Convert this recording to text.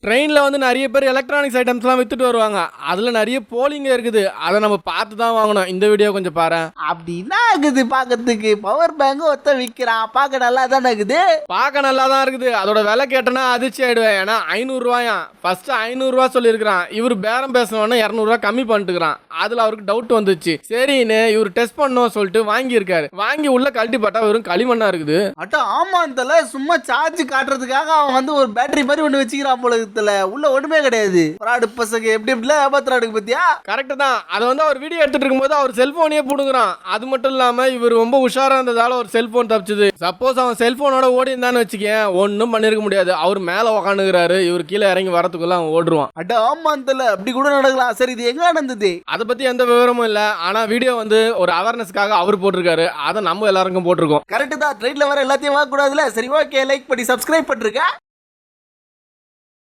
ட்ரெயினில் வந்து நிறைய பேர் எலக்ட்ரானிக்ஸ் ஐட்டம்ஸ்லாம் வித்துட்டு வருவாங்க. அதில் நிறைய போலிங்க இருக்குது. அதை நம்ம பார்த்து தான் வாங்கணும். இந்த வீடியோ கொஞ்சம் பாரு. அப்படின்னா இருக்குது பார்க்கறதுக்கு. பவர் பேங்க் ஒருத்த விற்கிறான், பார்க்க நல்லா தானே இருக்குது. பார்க்க நல்லா தான் இருக்குது. அதோட விலை கேட்டனா அதிர்ச்சி ஆயிடுவேன். ஏன்னா 500 ரூபாயா. ஃபர்ஸ்ட் 500 ரூபா சொல்லியிருக்கிறான். இவர் பேரம் பேசணும்னு 200 ரூபா கம்மி பண்ணிட்டுக்கிறான். அதில் அவருக்கு டவுட் வந்துச்சு. சரின்னு இவர் டெஸ்ட் பண்ணணும் சொல்லிட்டு வாங்கியிருக்காரு. வாங்கி உள்ள கழட்டி பார்த்தா வெறும் களிமண்ணா இருக்குது. அட்டா ஆமா, தல சும்மா சார்ஜ் காட்டுறதுக்காக அவன் வந்து ஒரு பேட்டரி மாதிரி ஒன்று வச்சுக்கிறான் போல இருக்குது. உள்ள ஒண்ணுமே கிடையாது. ஃப்ராட் பசங்க எப்படி எப்படிலாம் ஏமாத்துறாடுக்கு பத்தியா. கரெக்ட் தான். அதை வந்து அவர் வீடியோ எடுத்துட்டு இருக்கும்போது அவர் செல்போனையே புடுங்குறான். அது மட்டும் இல்லாம இவர் ரொம்ப உஷாரா இருந்ததால ஒரு செல்போன் தப்பிச்சுது. சப்போஸ் அவன் செல்போனோட ஓடி இருந்தான்னு வச்சுக்கேன், ஒன்னும் பண்ணிருக்க முடியாது. அவர் மேல உக்காந்துக்கிறாரு, இவர் கீழே இறங்கி வரதுக்குள்ள அவன் ஓடுவான். அட்டா ஆமா, தல அப்படி கூட நடக்கலாம். சரி, இது எங்க நடந்தது? அதை பத்தி எந்த விவரமும் இல்ல. ஆனா வீடியோ வந்து ஒரு அவேர்னஸ்க்காக அவர் போட்டிருக்காரு. அதை நம்ம எல்லாருக்கும் போட்டிருக்கோம். கரெக்ட் தான். ட்ரெயின்ல வர எல்லாத்தையும் வாங்க கூடாதுல. சரி, ஓகே, லைக் பண்ணி சப்ஸ்கிரைப் பண்ணிருக்க.